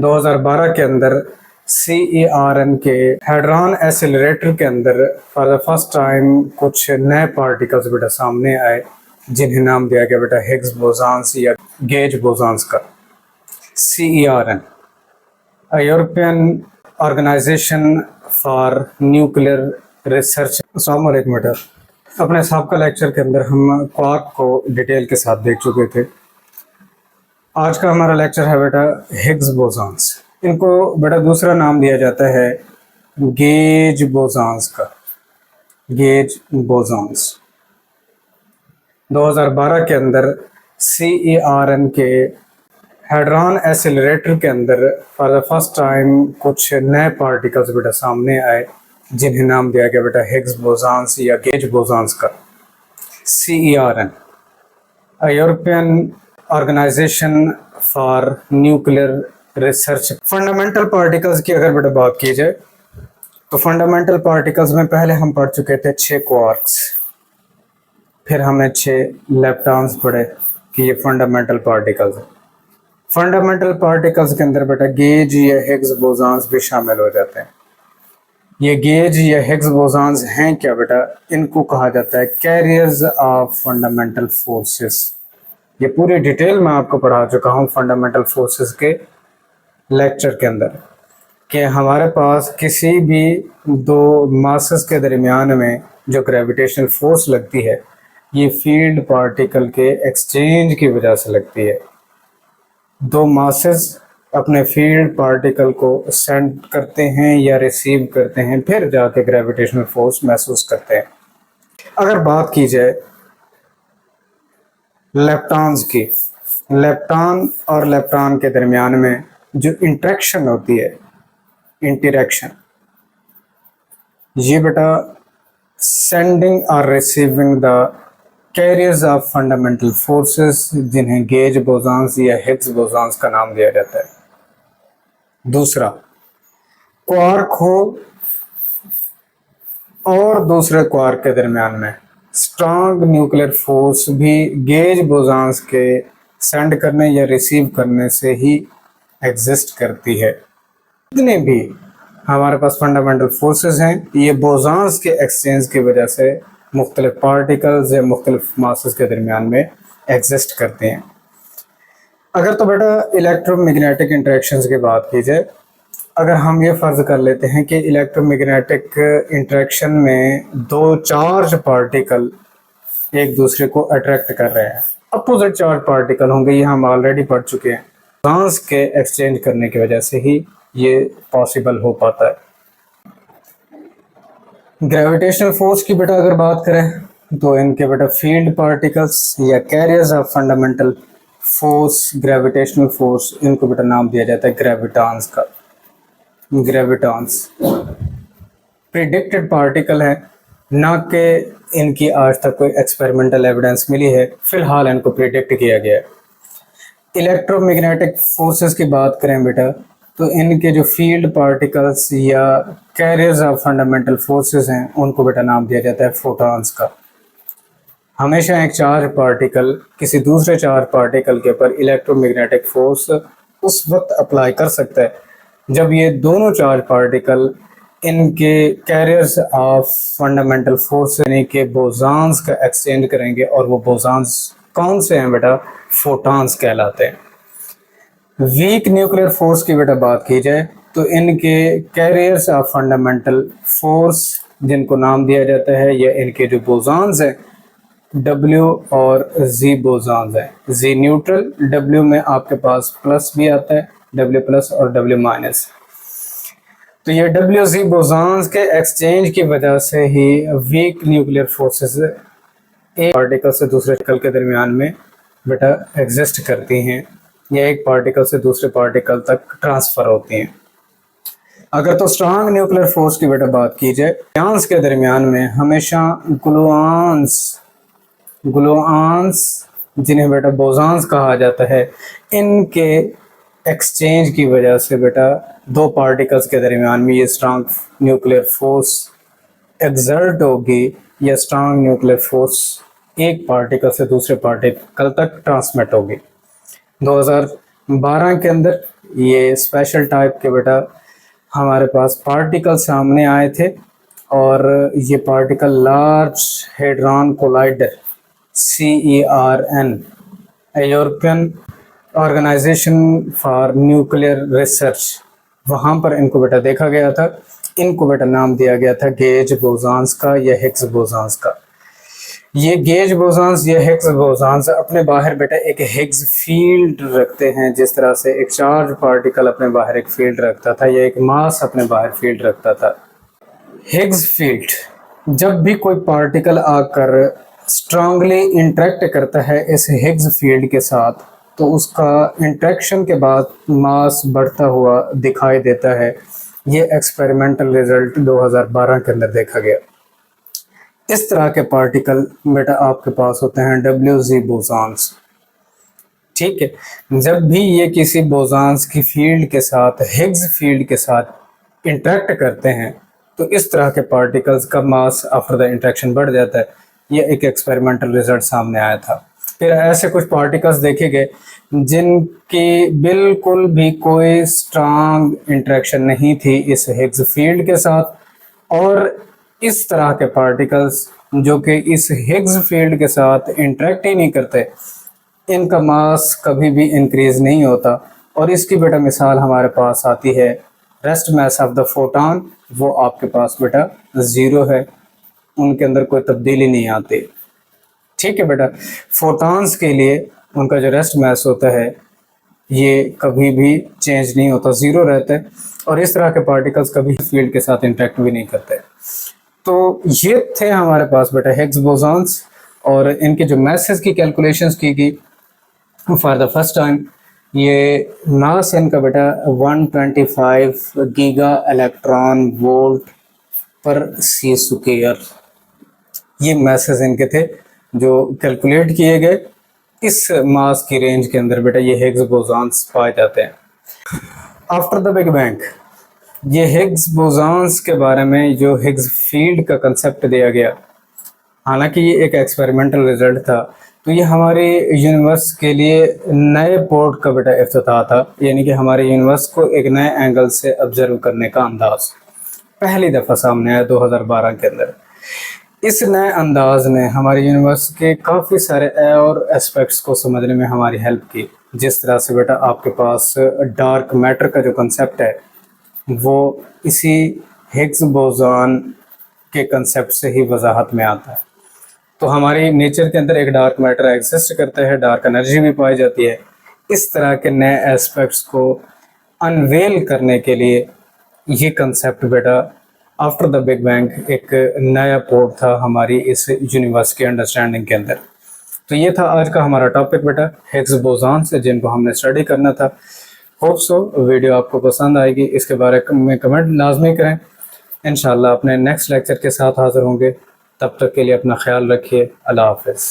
2012 के अंदर CERN के हेड्रॉन एक्सेलरेटर के अंदर फॉर द फर्स्ट टाइम कुछ नए पार्टिकल्स बेटा सामने आए, जिन्हें नाम दिया गया बेटा हिग्स बोसॉन्स या गेज बोसॉन्स का। CERN European Organisation for Nuclear Research. अस्सलाम वालेकुम बेटा, अपने सबका लेक्चर के अंदर हम क्वार्क को डिटेल के साथ देख चुके थे। आज का हमारा लेक्चर है बेटा हिग्स बोसॉन्स। इनको बेटा दूसरा नाम दिया जाता है गेज बोसॉन्स का, गेज बोसॉन्स। 2012 के अंदर CERN के हेड्रॉन एक्सेलरेटर के अंदर फॉर द फर्स्ट टाइम कुछ नए पार्टिकल्स बेटा सामने आए, जिन्हें नाम दिया गया बेटा हिग्स बोसॉन्स या गेज बोसॉन्स का। CERN European Organisation for Nuclear Research. Fundamental particles की अगर बेटा बात की जाए तो फंडामेंटल पार्टिकल्स में पहले हम पढ़ चुके थे 6 क्वार्क्स, फिर हमने 6 लेप्टॉन्स पढ़े कि ये फंडामेंटल पार्टिकल्स हैं। फंडामेंटल पार्टिकल्स के अंदर बेटा गेज या हिग्स बोसॉन्स भी शामिल हो जाते हैं। ये गेज या हिग्स बोसॉन्स हैं क्या बेटा? इनको कहा जाता है कैरियर्स ऑफ फंडामेंटल फोर्सेस। ये पूरी डिटेल में आपको पढ़ा चुका हूँ फंडामेंटल फोर्सेस के लेक्चर के अंदर, कि हमारे पास किसी भी दो मासेस के दरमियान में जो ग्रेविटेशनल फोर्स लगती है, ये फील्ड पार्टिकल के एक्सचेंज की वजह से लगती है। दो मासेस अपने फील्ड पार्टिकल को सेंड करते हैं या रिसीव करते हैं, फिर जाके ग्रेविटेशनल फोर्स महसूस करते हैं। अगर बात की जाए लेप्टॉन्स की, लेप्टॉन और लेप्टॉन के दरमियान में जो इंटरेक्शन होती है, इंटरेक्शन, ये बेटा सेंडिंग और receiving the carriers of fundamental forces, जिन्हें गेज बोसॉन्स या हिग्स बोसॉन्स का नाम दिया जाता है। दूसरा, क्वार्क हो और दूसरे क्वार्क के दरमियान में स्ट्रॉन्ग न्यूक्लियर फोर्स भी गेज बोसॉन्स के सेंड करने या रिसीव करने से ही एग्जिस्ट करती है। जितने भी हमारे पास फंडामेंटल फोर्सेस हैं, ये बोसॉन्स के एक्सचेंज की वजह से मुख्तलिफ पार्टिकल्स या मुख्तलिफ मासेस के दरमियान में एग्जिस्ट करते हैं। अगर तो बेटा इलेक्ट्रोमैग्नेटिक इंटरेक्शंस की बात की जाए, अगर हम ये फ़र्ज़ कर लेते हैं कि इलेक्ट्रोमैग्नेटिक इंटरेक्शन में दो चार्ज पार्टिकल एक दूसरे को अट्रैक्ट कर रहे हैं, अपोजिट चार्ज पार्टिकल होंगे, ये हम ऑलरेडी पढ़ चुके हैं। बोसॉन्स के एक्सचेंज करने की वजह से ही ये पॉसिबल हो पाता है। ग्रेविटेशनल फोर्स की बेटा अगर बात करें तो इनके बेटा फील्ड पार्टिकल्स या carriers of fundamental force, gravitational force, इनको बेटा नाम दिया जाता है ग्रेविटॉन्स का। ग्रेविटॉन्स प्रिडिक्टेड पार्टिकल है, ना कि इनकी आज तक कोई एक्सपेरिमेंटल एविडेंस मिली है, फिलहाल इनको प्रिडिक्ट किया गया है। इलेक्ट्रोमैग्नेटिक फोर्सेस की बात करें बेटा तो इनके जो फील्ड पार्टिकल्स या कैरियर्स ऑफ फंडामेंटल फोर्सेस हैं, उनको बेटा नाम दिया जाता है फोटॉन्स का। हमेशा एक चार्ज पार्टिकल किसी दूसरे चार्ज पार्टिकल के ऊपर इलेक्ट्रोमैग्नेटिक फोर्स उस वक्त अप्लाई कर सकता है जब ये दोनों चार्ज पार्टिकल इनके कैरियर्स ऑफ फंडामेंटल फोर्स यानी कि बोसॉन्स का एक्सचेंज करेंगे, और वो बोसॉन्स कौन से हैं बेटा? फोटॉन्स कहलाते हैं। वीक न्यूक्लियर फोर्स की बेटा बात की जाए तो इनके कैरियर्स ऑफ फंडामेंटल फोर्स, जिनको नाम दिया जाता है, या इनके जो बोसॉन्स हैं W और Z बोसॉन्स हैं। Z न्यूट्रल, W में आपके पास प्लस भी आता है, W प्लस और W माइनस। तो ये WZ बोसॉन्स के एक्सचेंज की वजह से ही वीक न्यूक्लियर फोर्सेस एक पार्टिकल से दूसरे पार्टिकल के दरमियान में बेटा एग्जिस्ट करती हैं, या एक पार्टिकल से दूसरे पार्टिकल तक ट्रांसफ़र होती हैं। अगर तो स्ट्रॉन्ग न्यूक्लियर फोर्स की बेटा बात की जाए, आयंस के दरमियान में हमेशा ग्लूऑन्स, जिन्हें बेटा बोसॉन्स कहा जाता है, इनके एक्सचेंज की वजह से बेटा दो पार्टिकल्स के दरमियान में ये स्ट्रॉन्ग न्यूक्लियर फोर्स एक्सर्ट होगी, या स्ट्रॉन्ग न्यूक्लियर फोर्स एक पार्टिकल से दूसरे पार्टिकल तक ट्रांसमिट होगी। 2012 के अंदर ये स्पेशल टाइप के बेटा हमारे पास पार्टिकल सामने आए थे, और ये particle large hadron collider CERN, European Organisation for Nuclear Research, वहाँ पर इनको बेटा देखा गया था। इनको बेटा नाम दिया गया था गेज बोसॉन्स का या हिग्स बोसॉन्स का। ये गेज बोसॉन्स या हिग्स बोसॉन्स अपने बाहर बेटा एक हिग्स फील्ड रखते हैं, जिस तरह से एक चार्ज पार्टिकल अपने बाहर एक फील्ड रखता था या एक मास अपने बाहर फील्ड रखता था। हिग्स फील्ड, जब भी कोई पार्टिकल आकर स्ट्रांगली इंटरेक्ट करता है इस हिग्स फील्ड के साथ, तो उसका इंटरेक्शन के बाद मास बढ़ता हुआ दिखाई देता है। ये एक्सपेरिमेंटल रिजल्ट 2012 के अंदर देखा गया। इस तरह के पार्टिकल बेटा आपके पास होते हैं WZ बोसॉन्स। ठीक है, जब भी ये किसी बोसॉन्स की फील्ड के साथ, हिग्स फील्ड के साथ इंटरेक्ट करते हैं, तो इस तरह के पार्टिकल्स का मास आफ्टर द इंटरेक्शन बढ़ जाता है। ये एक एक्सपेरिमेंटल रिजल्ट सामने आया था। फिर ऐसे कुछ पार्टिकल्स देखे गए जिनकी बिल्कुल भी कोई स्ट्रांग इंटरेक्शन नहीं थी इस हिग्स फील्ड के साथ, और इस तरह के पार्टिकल्स जो कि इस हिग्स फील्ड के साथ इंटरेक्ट ही नहीं करते, इनका मास कभी भी इंक्रीज नहीं होता। और इसकी बेटा मिसाल हमारे पास आती है rest mass of the photon, वो आपके पास बेटा 0 है, उनके अंदर कोई तब्दीली नहीं आती। ठीक है बेटा, फोटॉन्स के लिए उनका जो रेस्ट मास होता है ये कभी भी चेंज नहीं होता, 0 रहता है, और इस तरह के पार्टिकल्स कभी फील्ड के साथ इंटरेक्ट भी नहीं करते। तो ये थे हमारे पास बेटा हिग्स बोसॉन्स, और इनके जो मैसेज की कैलकुलेशंस की गई फॉर द फर्स्ट टाइम। ये मास इनका बेटा 125 गीगा इलेक्ट्रॉन वोल्ट पर सी स्क्वायर, ये मैसेज इनके थे जो कैलकुलेट किए गए। इस मास की रेंज के अंदर बेटा ये हिग्स बोसॉन्स पाए जाते हैं। आफ्टर द बिग बैंग, ये हिग्स बोसॉन्स के बारे में जो हिग्स फील्ड का कंसेप्ट दिया गया, हालांकि ये एक एक्सपेरिमेंटल रिजल्ट था, तो ये हमारे यूनिवर्स के लिए नए पोर्ट का बेटा इफ्तिताह था, यानी कि हमारे यूनिवर्स को एक नए एंगल से ऑब्जर्व करने का अंदाज पहली दफ़ा सामने आया 2012 के अंदर। इस नए अंदाज ने हमारे यूनिवर्स के काफ़ी सारे और एस्पेक्ट्स को समझने में हमारी हेल्प की। जिस तरह से बेटा आपके पास डार्क मैटर का जो कंसेप्ट है वो इसी हिग्स बोसॉन के कंसेप्ट से ही वजाहत में आता है। तो हमारी नेचर के अंदर एक डार्क मैटर एग्जिस्ट करता है, डार्क एनर्जी भी पाई जाती है। इस तरह के नए एस्पेक्ट्स को अनवेल करने के लिए ये कंसेप्ट बेटा आफ्टर द बिग बैंग एक नया पोर्ट था हमारी इस यूनिवर्स के अंडरस्टैंडिंग के अंदर। तो ये था आज का हमारा टॉपिक बेटा हिग्स बोसॉन्स, जिनको हमने स्टडी करना था। होप सो वीडियो आपको पसंद आएगी, इसके बारे में कमेंट लाजमी करें। इंशाल्लाह अपने नेक्स्ट लेक्चर के साथ हाज़िर होंगे, तब तक के लिए अपना ख्याल रखिए। अल्लाह हाफ़िज़।